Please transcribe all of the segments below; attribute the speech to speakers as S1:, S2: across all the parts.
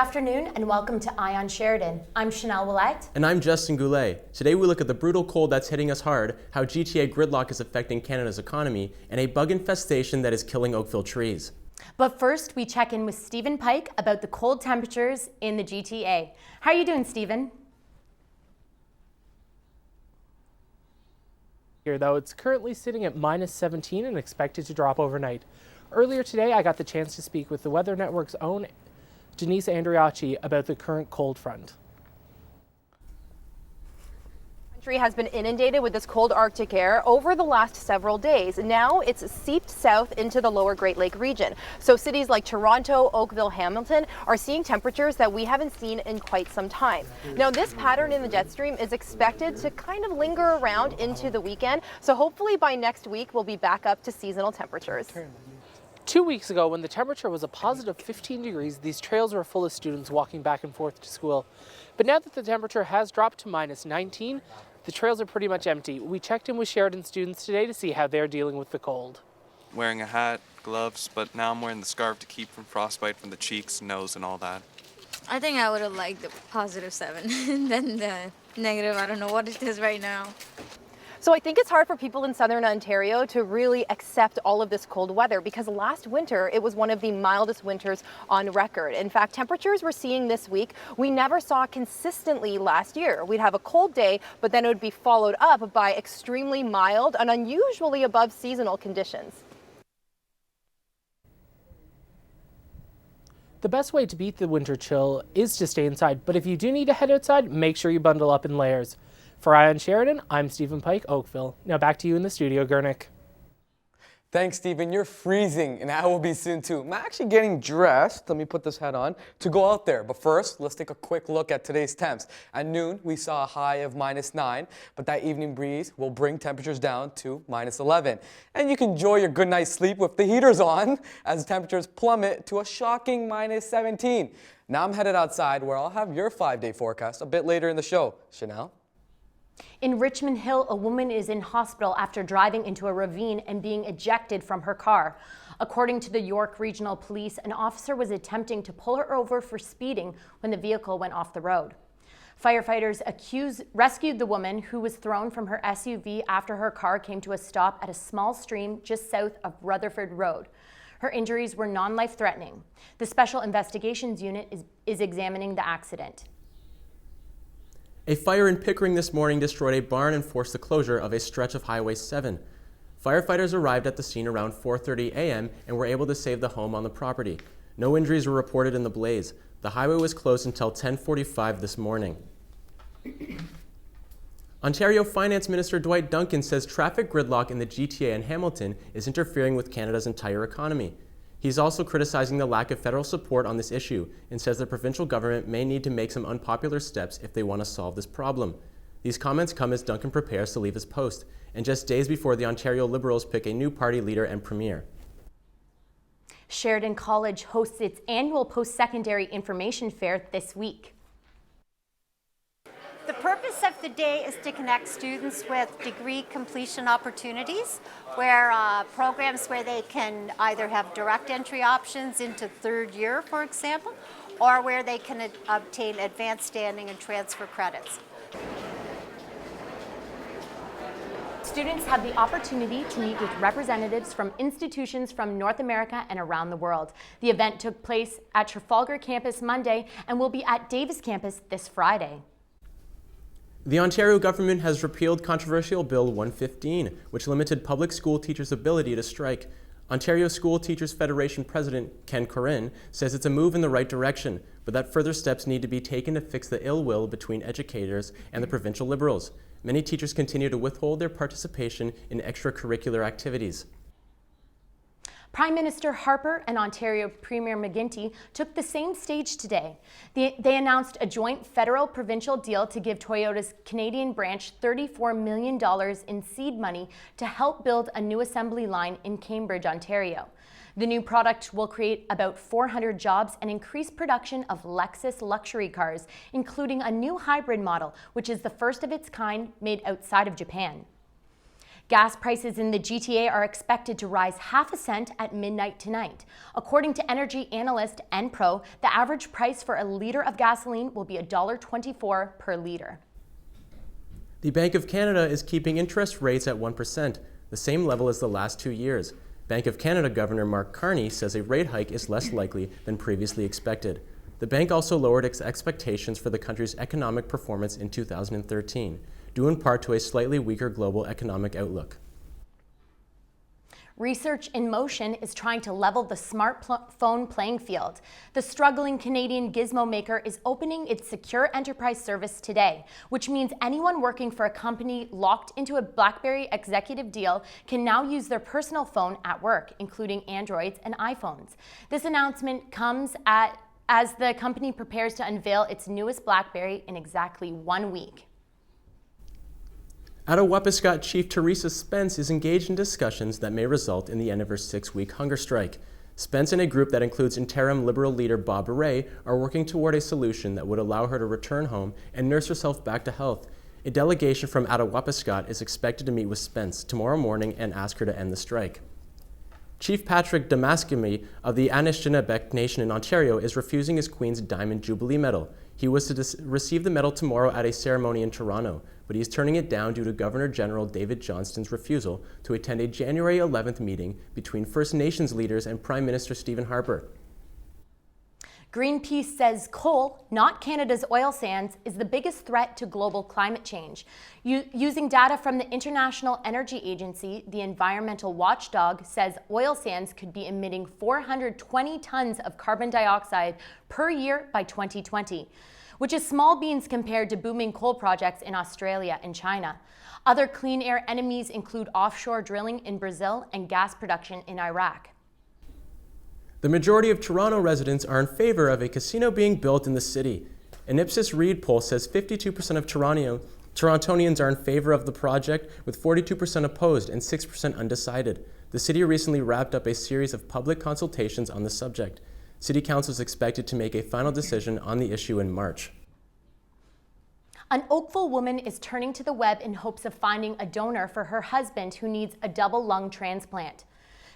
S1: afternoon and welcome to Eye On Sheridan. I'm Chanel Willette.
S2: And I'm Justin Goulet. Today we look at the brutal cold that's hitting us hard, how GTA gridlock is affecting Canada's economy, and a bug infestation that is killing Oakville trees.
S1: But first, we check in with Stephen Pike about the cold temperatures in the GTA. How are you doing, Stephen?
S3: Here, though, it's currently sitting at -17 and expected to drop overnight. Earlier today, I got the chance to speak with the Weather Network's own Denise Andriacci about the current cold front.
S4: The country has been inundated with this cold Arctic air over the last several days. Now it's seeped south into the lower Great Lake region. So cities like Toronto, Oakville, Hamilton are seeing temperatures that we haven't seen in quite some time. Now this pattern in the jet stream is expected to kind of linger around into the weekend. So hopefully by next week we'll be back up to seasonal temperatures.
S3: 2 weeks ago, when the temperature was a positive 15 degrees, these trails were full of students walking back and forth to school. But now that the temperature has dropped to -19, the trails are pretty much empty. We checked in with Sheridan students today to see how they're dealing with the cold.
S5: Wearing a hat, gloves, but now I'm wearing the scarf to keep from frostbite from the cheeks, nose, and all that.
S6: I think I would have liked the +7 than the negative. I don't know what it is right now.
S4: So I think it's hard for people in southern Ontario to really accept all of this cold weather because last winter it was one of the mildest winters on record. In fact, temperatures we're seeing this week we never saw consistently last year. We'd have a cold day, but then it would be followed up by extremely mild and unusually above seasonal conditions.
S3: The best way to beat the winter chill is to stay inside, but if you do need to head outside, make sure you bundle up in layers. For Eye On Sheridan, I'm Stephen Pike, Oakville. Now back to you in the studio, Gurnick.
S7: Thanks, Stephen. You're freezing, and I will be soon too. I'm actually getting dressed, let me put this hat on, to go out there. But first, let's take a quick look at today's temps. At noon, we saw a high of -9, but that evening breeze will bring temperatures down to -11. And you can enjoy your good night's sleep with the heaters on as temperatures plummet to a shocking -17. Now I'm headed outside where I'll have your 5-day forecast a bit later in the show. Chanel?
S1: In Richmond Hill, a woman is in hospital after driving into a ravine and being ejected from her car. According to the York Regional Police, an officer was attempting to pull her over for speeding when the vehicle went off the road. Firefighters rescued the woman, who was thrown from her SUV after her car came to a stop at a small stream just south of Rutherford Road. Her injuries were non-life-threatening. The Special Investigations Unit is examining the accident.
S2: A fire in Pickering this morning destroyed a barn and forced the closure of a stretch of Highway 7. Firefighters arrived at the scene around 4:30 a.m. and were able to save the home on the property. No injuries were reported in the blaze. The highway was closed until 10:45 this morning. Ontario Finance Minister Dwight Duncan says traffic gridlock in the GTA and Hamilton is interfering with Canada's entire economy. He's also criticizing the lack of federal support on this issue and says the provincial government may need to make some unpopular steps if they want to solve this problem. These comments come as Duncan prepares to leave his post, and just days before the Ontario Liberals pick a new party leader and premier.
S1: Sheridan College hosts its annual post-secondary information fair this week.
S8: The purpose of the day is to connect students with degree completion opportunities, where programs where they can either have direct entry options into third year, for example, or where they can obtain advanced standing and transfer credits.
S1: Students have the opportunity to meet with representatives from institutions from North America and around the world. The event took place at Trafalgar campus Monday and will be at Davis campus this Friday.
S2: The Ontario government has repealed controversial Bill 115, which limited public school teachers' ability to strike. Ontario School Teachers Federation President Ken Corinne says it's a move in the right direction, but that further steps need to be taken to fix the ill will between educators and the provincial Liberals. Many teachers continue to withhold their participation in extracurricular activities.
S1: Prime Minister Harper and Ontario Premier McGuinty took the same stage today. They announced a joint federal-provincial deal to give Toyota's Canadian branch $34 million in seed money to help build a new assembly line in Cambridge, Ontario. The new product will create about 400 jobs and increase production of Lexus luxury cars, including a new hybrid model, which is the first of its kind made outside of Japan. Gas prices in the GTA are expected to rise half a cent at midnight tonight. According to energy analyst Enpro, the average price for a liter of gasoline will be $1.24 per liter.
S2: The Bank of Canada is keeping interest rates at 1%, the same level as the last 2 years. Bank of Canada Governor Mark Carney says a rate hike is less likely than previously expected. The bank also lowered its expectations for the country's economic performance in 2013, due in part to a slightly weaker global economic outlook.
S1: Research in Motion is trying to level the smartphone playing field. The struggling Canadian gizmo maker is opening its secure enterprise service today, which means anyone working for a company locked into a BlackBerry executive deal can now use their personal phone at work, including Androids and iPhones. This announcement comes as the company prepares to unveil its newest BlackBerry in exactly 1 week.
S2: Attawapiskat Chief Teresa Spence is engaged in discussions that may result in the end of her 6-week hunger strike. Spence and a group that includes interim Liberal leader Bob Rae are working toward a solution that would allow her to return home and nurse herself back to health. A delegation from Attawapiskat is expected to meet with Spence tomorrow morning and ask her to end the strike. Chief Patrick Damaskimi of the Anishinaabe Nation in Ontario is refusing his Queen's Diamond Jubilee Medal. He was to receive the medal tomorrow at a ceremony in Toronto, but he's turning it down due to Governor General David Johnston's refusal to attend a January 11th meeting between First Nations leaders and Prime Minister Stephen Harper.
S1: Greenpeace says coal, not Canada's oil sands, is the biggest threat to global climate change. Using data from the International Energy Agency, the environmental watchdog says oil sands could be emitting 420 tons of carbon dioxide per year by 2020, which is small beans compared to booming coal projects in Australia and China. Other clean air enemies include offshore drilling in Brazil and gas production in Iraq.
S2: The majority of Toronto residents are in favor of a casino being built in the city. An Ipsos Reid poll says 52% of Torontonians are in favor of the project, with 42% opposed and 6% undecided. The city recently wrapped up a series of public consultations on the subject. City Council is expected to make a final decision on the issue in March.
S1: An Oakville woman is turning to the web in hopes of finding a donor for her husband who needs a double lung transplant.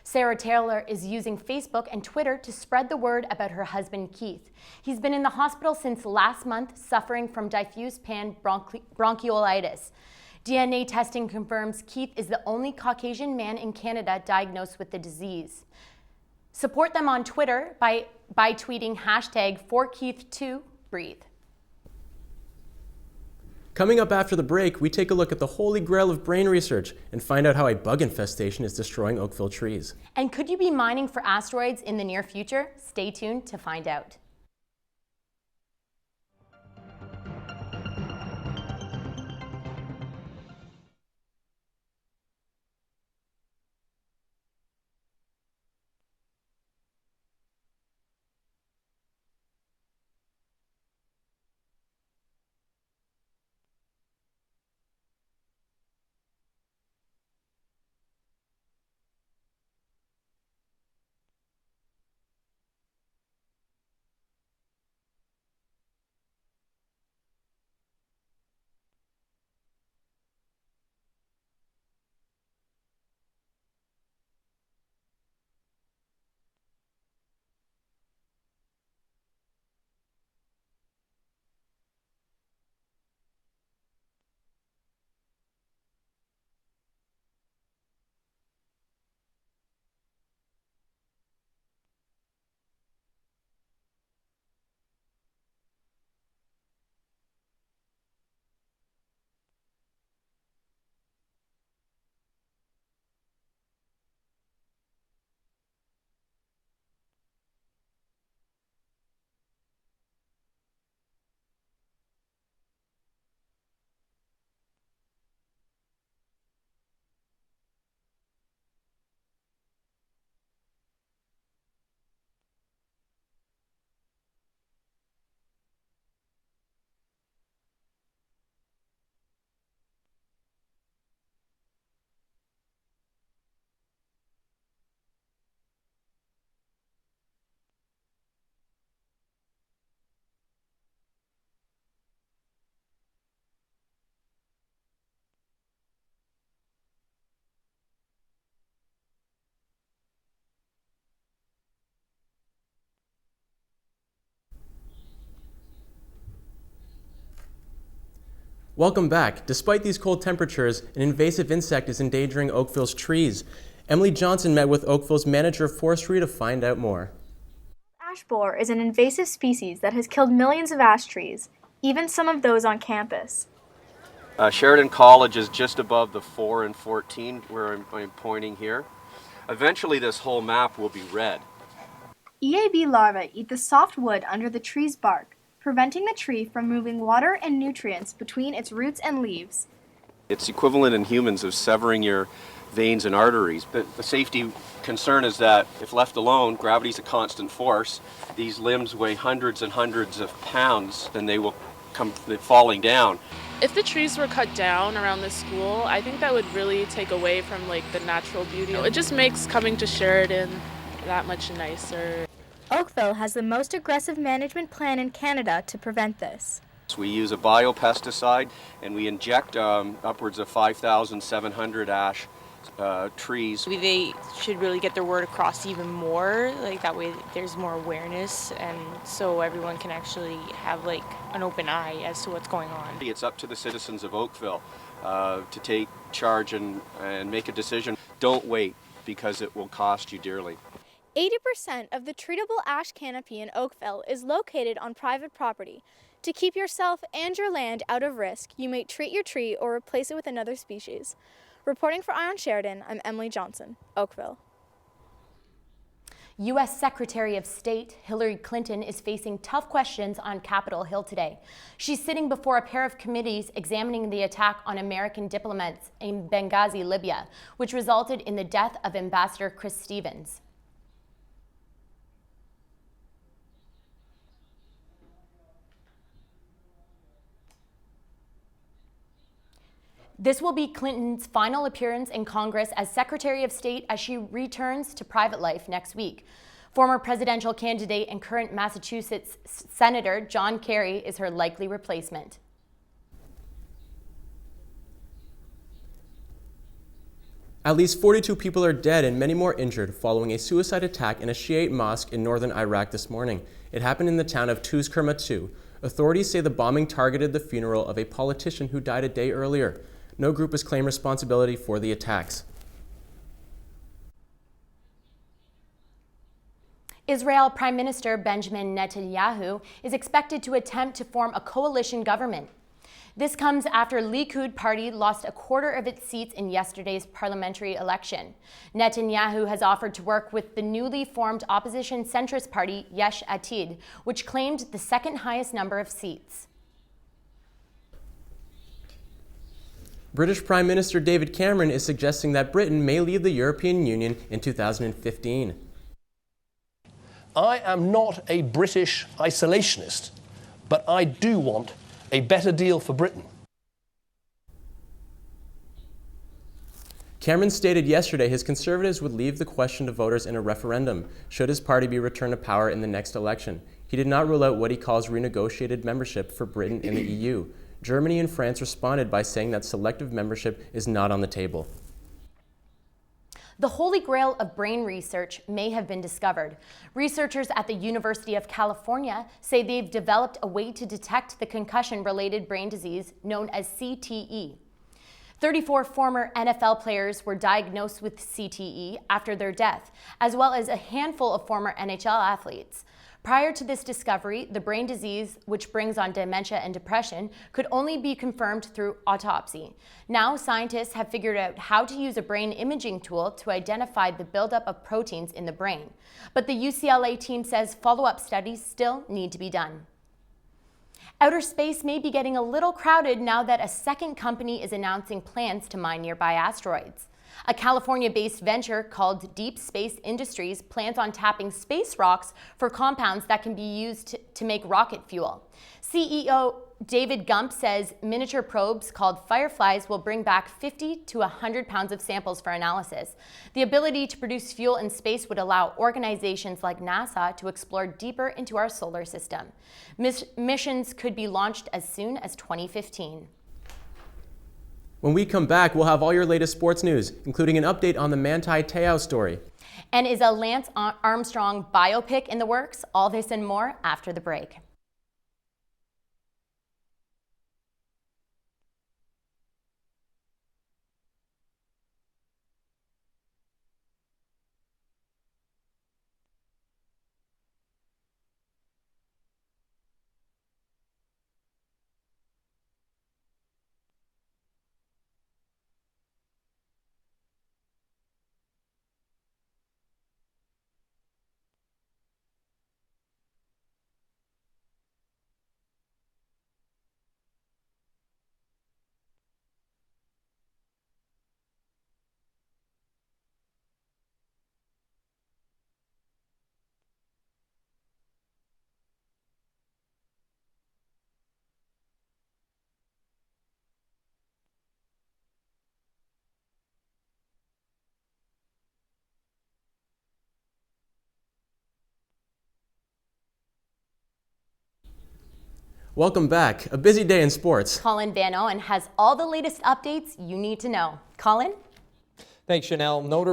S1: Sarah Taylor is using Facebook and Twitter to spread the word about her husband, Keith. He's been in the hospital since last month, suffering from diffuse bronchiolitis. DNA testing confirms Keith is the only Caucasian man in Canada diagnosed with the disease. Support them on Twitter by tweeting #ForKeith2Breathe.
S2: Coming up after the break, we take a look at the holy grail of brain research and find out how a bug infestation is destroying Oakville trees.
S1: And could you be mining for asteroids in the near future? Stay tuned to find out.
S2: Welcome back. Despite these cold temperatures, an invasive insect is endangering Oakville's trees. Emily Johnson met with Oakville's manager of forestry to find out more.
S9: Ash borer is an invasive species that has killed millions of ash trees, even some of those on campus.
S10: Sheridan College is just above the 4 and 14 where I'm pointing here. Eventually this whole map will be red.
S9: EAB larvae eat the soft wood under the tree's bark, preventing the tree from moving water and nutrients between its roots and leaves.
S10: It's equivalent in humans of severing your veins and arteries. But the safety concern is that if left alone, gravity's a constant force. These limbs weigh hundreds and hundreds of pounds, then they will come falling down.
S11: If the trees were cut down around the school, I think that would really take away from like the natural beauty. It just makes coming to Sheridan that much nicer.
S9: Oakville has the most aggressive management plan in Canada to prevent this.
S10: We use a biopesticide and we inject upwards of 5,700 ash trees.
S12: They should really get their word across even more, like that way there's more awareness and so everyone can actually have like an open eye as to what's going on.
S10: It's up to the citizens of Oakville to take charge and make a decision. Don't wait because it will cost you dearly.
S9: 80% of the treatable ash canopy in Oakville is located on private property. To keep yourself and your land out of risk, you may treat your tree or replace it with another species. Reporting for Eye On Sheridan, I'm Emily Johnson, Oakville.
S1: U.S. Secretary of State Hillary Clinton is facing tough questions on Capitol Hill today. She's sitting before a pair of committees examining the attack on American diplomats in Benghazi, Libya, which resulted in the death of Ambassador Chris Stevens. This will be Clinton's final appearance in Congress as Secretary of State as she returns to private life next week. Former presidential candidate and current Massachusetts Senator John Kerry is her likely replacement.
S2: At least 42 people are dead and many more injured following a suicide attack in a Shiite mosque in northern Iraq this morning. It happened in the town of Tuz-Kermatu. Authorities say the bombing targeted the funeral of a politician who died a day earlier. No group has claimed responsibility for the attacks.
S1: Israel Prime Minister Benjamin Netanyahu is expected to attempt to form a coalition government. This comes after Likud party lost a quarter of its seats in yesterday's parliamentary election. Netanyahu has offered to work with the newly formed opposition centrist party Yesh Atid, which claimed the second highest number of seats.
S2: British Prime Minister David Cameron is suggesting that Britain may leave the European Union in 2015.
S13: I am not a British isolationist, but I do want a better deal for Britain.
S2: Cameron stated yesterday his Conservatives would leave the question to voters in a referendum, should his party be returned to power in the next election. He did not rule out what he calls renegotiated membership for Britain in the EU. Germany and France responded by saying that selective membership is not on the table.
S1: The holy grail of brain research may have been discovered. Researchers at the University of California say they've developed a way to detect the concussion-related brain disease known as CTE. 34 former NFL players were diagnosed with CTE after their death, as well as a handful of former NHL athletes. Prior to this discovery, the brain disease, which brings on dementia and depression, could only be confirmed through autopsy. Now, scientists have figured out how to use a brain imaging tool to identify the buildup of proteins in the brain. But the UCLA team says follow-up studies still need to be done. Outer space may be getting a little crowded now that a second company is announcing plans to mine nearby asteroids. A California-based venture called Deep Space Industries plans on tapping space rocks for compounds that can be used to make rocket fuel. CEO David Gump says miniature probes called Fireflies will bring back 50 to 100 pounds of samples for analysis. The ability to produce fuel in space would allow organizations like NASA to explore deeper into our solar system. Missions could be launched as soon as 2015.
S2: When we come back, we'll have all your latest sports news, including an update on the Manti Te'o story.
S1: And is a Lance Armstrong biopic in the works? All this and more after the break.
S2: Welcome back. A busy day in sports.
S1: Colin Van Owen has all the latest updates you need to know. Colin?
S14: Thanks, Chanel. Notre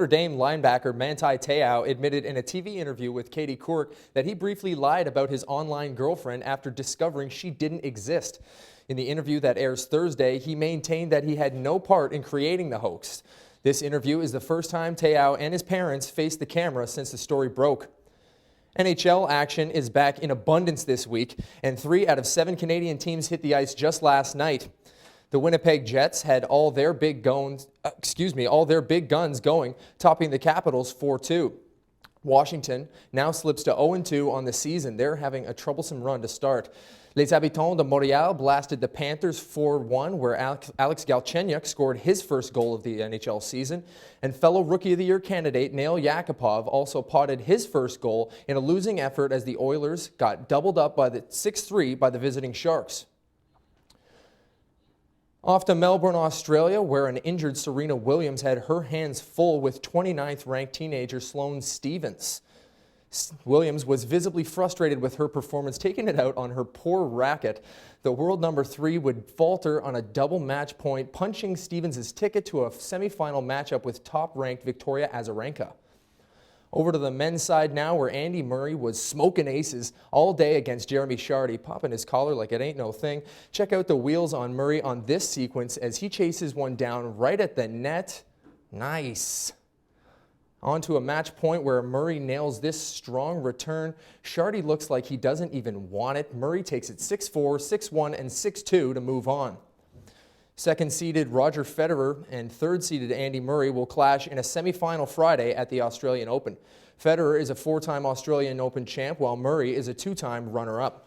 S14: Dame linebacker Manti Te'o admitted in a TV interview with Katie Couric that he briefly lied about his online girlfriend after discovering she didn't exist. In the interview that airs Thursday, he maintained that he had no part in creating the hoax. This interview is the first time Te'o and his parents faced the camera since the story broke. NHL action is back in abundance this week, and 3 out of 7 Canadian teams hit the ice just last night. The Winnipeg Jets had all their big guns going, topping the Capitals 4-2. Washington now slips to 0-2 on the season. They're having a troublesome run to start. Les Habitants de Montréal blasted the Panthers 4-1, where Alex Galchenyuk scored his first goal of the NHL season. And fellow Rookie of the Year candidate Nail Yakupov also potted his first goal in a losing effort as the Oilers got doubled up by the 6-3 by the visiting Sharks. Off to Melbourne, Australia, where an injured Serena Williams had her hands full with 29th ranked teenager Sloane Stephens. Williams was visibly frustrated with her performance, taking it out on her poor racket. The world number 3 would falter on a double match point, punching Stephens' ticket to a semifinal matchup with top-ranked Victoria Azarenka. Over to the men's side now, where Andy Murray was smoking aces all day against Jeremy Chardy, popping his collar like it ain't no thing. Check out the wheels on Murray on this sequence as he chases one down right at the net. Nice. On to a match point where Murray nails this strong return. Chardy looks like he doesn't even want it. Murray takes it 6-4, 6-1, and 6-2 to move on. Second-seeded Roger Federer and third-seeded Andy Murray will clash in a semifinal Friday at the Australian Open. Federer is a 4-time Australian Open champ, while Murray is a 2-time runner-up.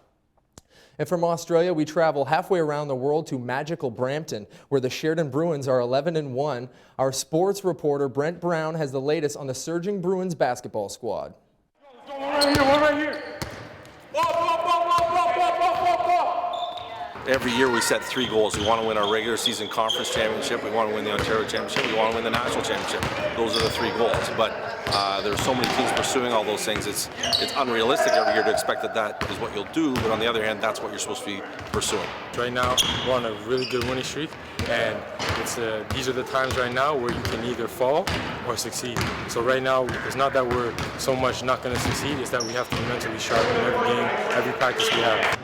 S14: And from Australia, we travel halfway around the world to magical Brampton, where the Sheridan Bruins are 11-1. Our sports reporter Brent Brown has the latest on the surging Bruins basketball squad.
S15: Every year we set 3 goals. We want to win our regular season conference championship, we want to win the Ontario championship, we want to win the national championship. Those are the 3 goals. But there's so many teams pursuing all those things. It's unrealistic every year to expect that is what you'll do, but on the other hand, that's what you're supposed to be pursuing.
S16: Right now, we're on a really good winning streak, and these are the times right now where you can either fall or succeed. So right now, it's not that we're so much not going to succeed, it's that we have to be mentally sharp in every game, every practice we have.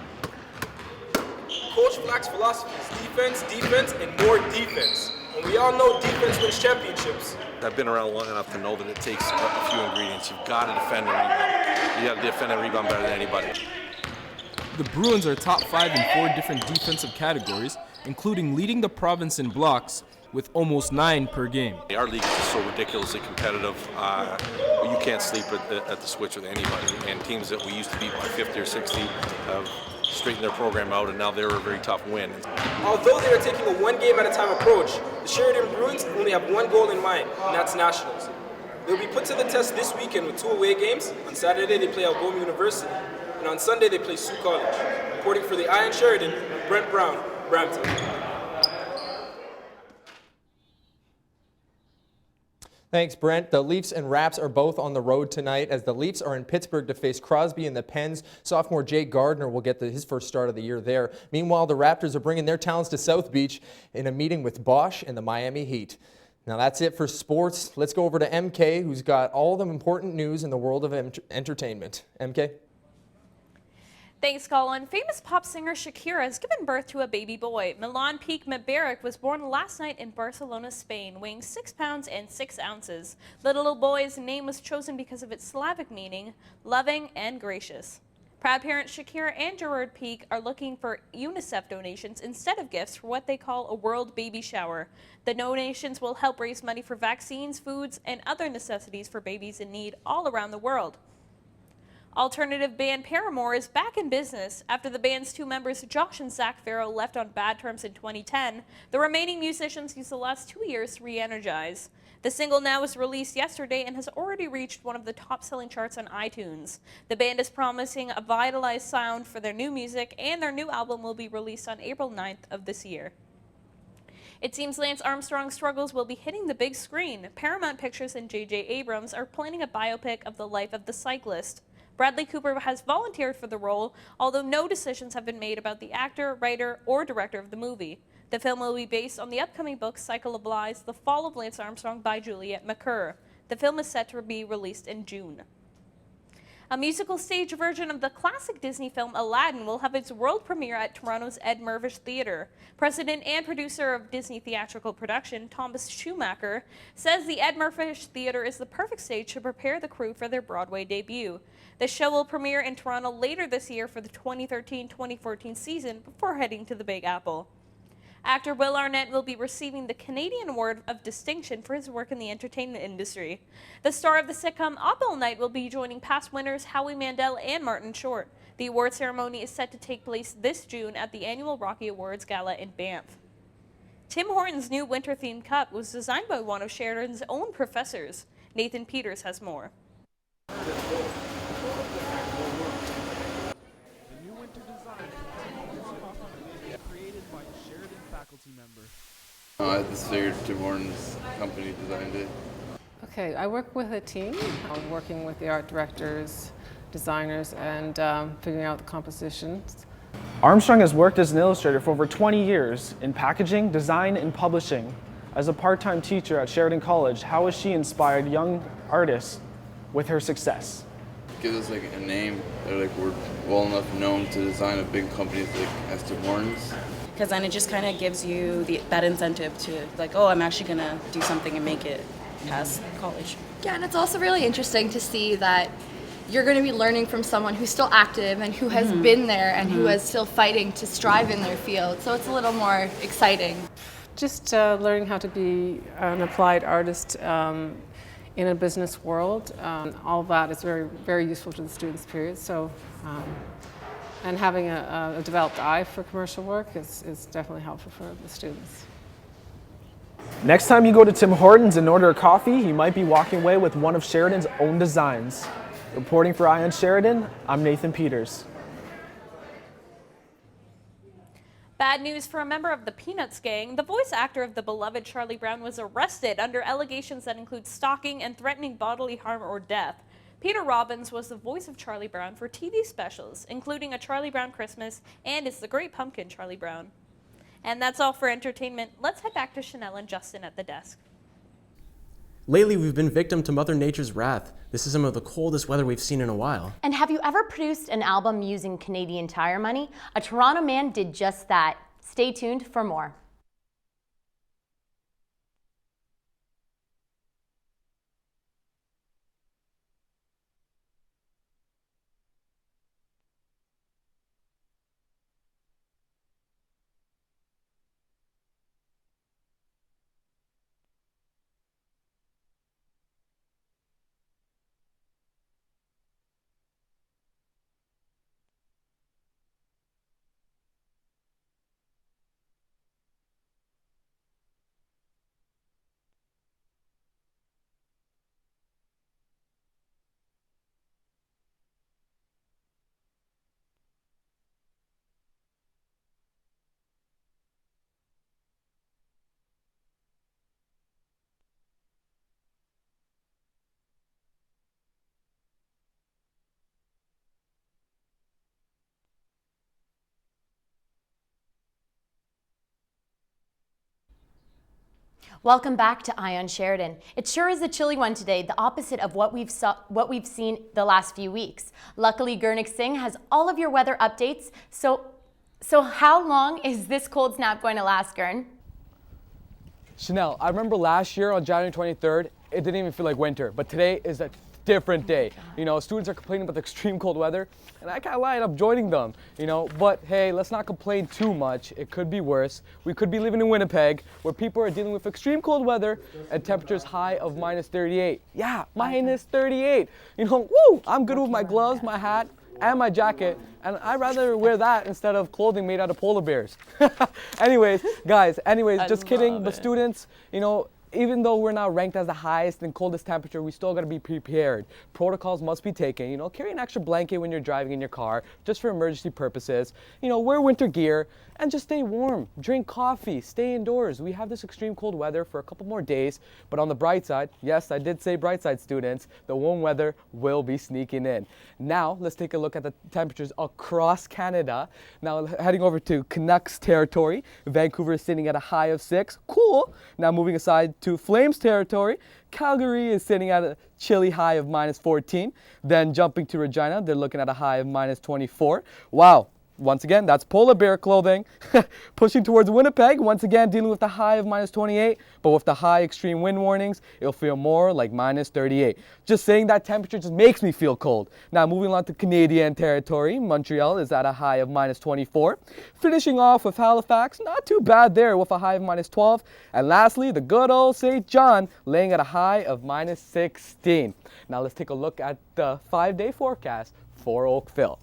S17: Coach Flack's philosophy is defense, defense, and more defense. And we all know defense wins championships.
S15: I've been around long enough to know that it takes a few ingredients. You've got to defend and rebound. You got to defend and rebound better than anybody.
S18: The Bruins are top 5 in 4 different defensive categories, including leading the province in blocks with almost 9 per game.
S15: Our league is just so ridiculously competitive. You can't sleep at the switch with anybody. And teams that we used to beat by 50 or 60 have straightened their program out, and now they're a very tough win.
S17: Although they are taking a one-game-at-a-time approach, the Sheridan Bruins only have one goal in mind, and that's nationals. They'll be put to the test this weekend with 2 away games. On Saturday, they play Algoma University, and on Sunday, they play Sioux College. Reporting for the Eye On Sher, Brent Brown, Brampton.
S14: Thanks, Brent. The Leafs and Raps are both on the road tonight, as the Leafs are in Pittsburgh to face Crosby and the Pens. Sophomore Jay Gardner will get his first start of the year there. Meanwhile, the Raptors are bringing their talents to South Beach in a meeting with Bosch and the Miami Heat. Now that's it for sports. Let's go over to MK, who's got all the important news in the world of entertainment. MK?
S19: Thanks, Colin. Famous pop singer Shakira has given birth to a baby boy. Milan Peak Mebarak was born last night in Barcelona, Spain, weighing 6 pounds and 6 ounces. The little boy's name was chosen because of its Slavic meaning, loving and gracious. Proud parents Shakira and Gerard Peak are looking for UNICEF donations instead of gifts for what they call a World Baby Shower. The donations will help raise money for vaccines, foods, and other necessities for babies in need all around the world. Alternative band Paramore is back in business. After the band's 2 members, Josh and Zach Farrow, left on bad terms in 2010, the remaining musicians used the last 2 years to re-energize. The single now was released yesterday and has already reached one of the top-selling charts on iTunes. The band is promising a vitalized sound for their new music, and their new album will be released on April 9th of this year. It seems Lance Armstrong's struggles will be hitting the big screen. Paramount Pictures and J.J. Abrams are planning a biopic of the life of the cyclist. Bradley Cooper has volunteered for the role, although no decisions have been made about the actor, writer, or director of the movie. The film will be based on the upcoming book Cycle of Lies, The Fall of Lance Armstrong by Juliet McCurr. The film is set to be released in June. A musical stage version of the classic Disney film Aladdin will have its world premiere at Toronto's Ed Mirvish Theatre. President and producer of Disney theatrical production, Thomas Schumacher, says the Ed Mirvish Theatre is the perfect stage to prepare the crew for their Broadway debut. The show will premiere in Toronto later this year for the 2013-2014 season before heading to the Big Apple. Actor Will Arnett will be receiving the Canadian Award of Distinction for his work in the entertainment industry. The star of the sitcom Up All Night will be joining past winners Howie Mandel and Martin Short. The award ceremony is set to take place this June at the annual Rocky Awards Gala in Banff. Tim Hortons' new winter-themed cup was designed by one of Sheridan's own professors. Nathan Peters has more.
S20: This figured Tim Hortons company designed it.
S21: Okay, I work with a team. I'm working with the art directors, designers, and figuring out the compositions.
S22: Armstrong has worked as an illustrator for over 20 years in packaging, design, and publishing. As a part-time teacher at Sheridan College, how has she inspired young artists with her success?
S20: Gives us like a name. They're like we're well enough known to design a big companies like as Tim Hortons.
S23: Because then it just kind of gives you that incentive to like, oh, I'm actually going to do something and make it past college.
S24: Yeah, and it's also really interesting to see that you're going to be learning from someone who's still active and who has been there and who is still fighting to strive in their field. So it's a little more exciting.
S21: Just learning how to be an applied artist in a business world. All of that is very, very useful to the students, period. So. And having a developed eye for commercial work is definitely helpful for the students.
S22: Next time you go to Tim Hortons and order a coffee, you might be walking away with one of Sheridan's own designs. Reporting for Eye On Sheridan, I'm Nathan Peters.
S19: Bad news for a member of the Peanuts gang. The voice actor of the beloved Charlie Brown was arrested under allegations that include stalking and threatening bodily harm or death. Peter Robbins was the voice of Charlie Brown for TV specials, including A Charlie Brown Christmas and It's the Great Pumpkin, Charlie Brown. And that's all for entertainment. Let's head back to Chanel and Justin at the desk.
S2: Lately, we've been victim to Mother Nature's wrath. This is some of the coldest weather we've seen in a while.
S1: And have you ever produced an album using Canadian Tire money? A Toronto man did just that. Stay tuned for more. Welcome back to Eye On Sheridan. It sure is a chilly one today, the opposite of what we've seen the last few weeks. Luckily, Gurnik Singh has all of your weather updates. So how long is this cold snap going to last, Gurn?
S7: Chanel, I remember last year on January 23rd, it didn't even feel like winter, but today is a different day. You know, students are complaining about the extreme cold weather, and I can't lie, I'm joining them, you know, but hey, let's not complain too much. It could be worse. We could be living in Winnipeg, where people are dealing with extreme cold weather and temperatures high of -38. Yeah, -38. You know, woo, I'm good with my gloves, my hat, and my jacket, and I'd rather wear that instead of clothing made out of polar bears. Anyways, guys, just kidding, but students, you know, even though we're not ranked as the highest and coldest temperature, we still got to be prepared. Protocols must be taken. You know, carry an extra blanket when you're driving in your car, just for emergency purposes. You know, wear winter gear, and just stay warm. Drink coffee, stay indoors. We have this extreme cold weather for a couple more days, but on the bright side, yes, I did say bright side, students, the warm weather will be sneaking in. Now, let's take a look at the temperatures across Canada. Now, heading over to Canucks territory, Vancouver is sitting at a high of 6. Cool. Now, moving aside to Flames territory, Calgary is sitting at a chilly high of -14. Then jumping to Regina, they're looking at a high of -24. Wow. Once again, that's polar bear clothing. Pushing towards Winnipeg, once again dealing with the high of -28, but with the high extreme wind warnings, it'll feel more like -38. Just saying that temperature just makes me feel cold. Now moving on to Canadian territory, Montreal is at a high of -24. Finishing off with Halifax, not too bad there with a high of -12. And lastly, the good old St. John laying at a high of -16. Now let's take a look at the 5-day forecast for Oakville.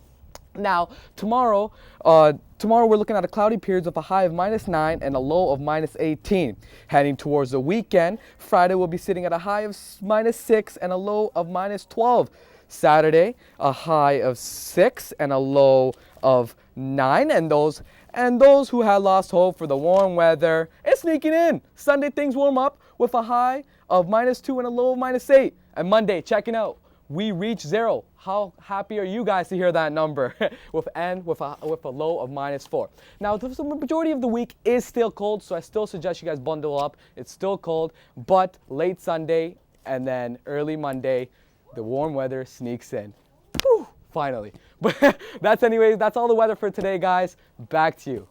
S7: Now, tomorrow we're looking at a cloudy period with a high of -9 and a low of -18. Heading towards the weekend, Friday will be sitting at a high of -6 and a low of -12. Saturday, a high of 6 and a low of 9. And those who had lost hope for the warm weather, it's sneaking in. Sunday, things warm up with a high of -2 and a low of -8. And Monday, checking out, we reach 0. How happy are you guys to hear that number? with a low of -4. Now, the majority of the week is still cold, so I still suggest you guys bundle up. It's still cold, but late Sunday and then early Monday, the warm weather sneaks in. Whew, finally. But that's all the weather for today, guys. Back to you.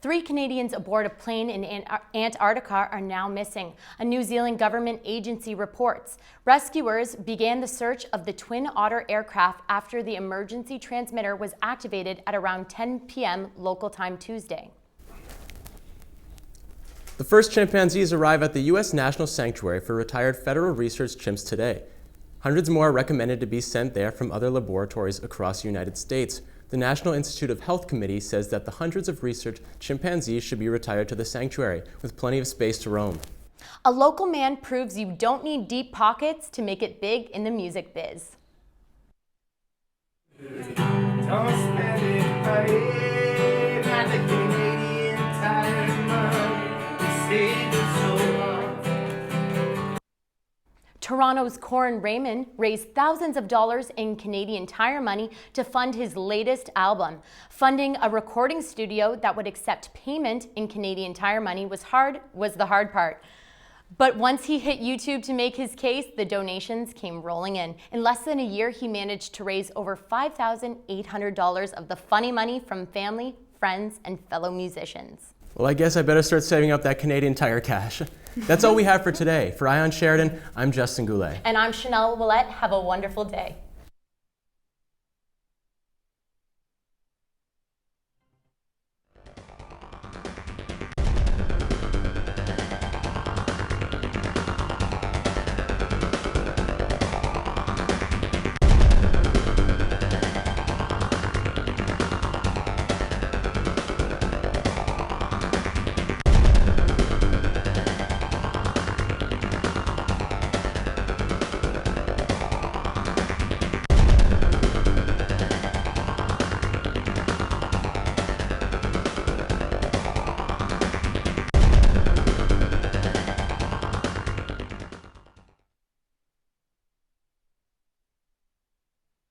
S1: 3 Canadians aboard a plane in Antarctica are now missing, a New Zealand government agency reports. Rescuers began the search of the Twin Otter aircraft after the emergency transmitter was activated at around 10 p.m. local time Tuesday.
S2: The first chimpanzees arrive at the U.S. National Sanctuary for Retired Federal Research Chimps today. Hundreds more are recommended to be sent there from other laboratories across the United States. The National Institute of Health Committee says that the hundreds of research chimpanzees should be retired to the sanctuary, with plenty of space to roam.
S1: A local man proves you don't need deep pockets to make it big in the music biz. Toronto's Corin Raymond raised thousands of dollars in Canadian Tire money to fund his latest album. Funding a recording studio that would accept payment in Canadian Tire money was the hard part. But once he hit YouTube to make his case, the donations came rolling in. In less than a year, he managed to raise over $5,800 of the funny money from family, friends, and fellow musicians.
S2: Well, I guess I better start saving up that Canadian Tire cash. That's all we have for today. For Eye On Sheridan, I'm Justin Goulet.
S1: And I'm Chanel Willette. Have a wonderful day.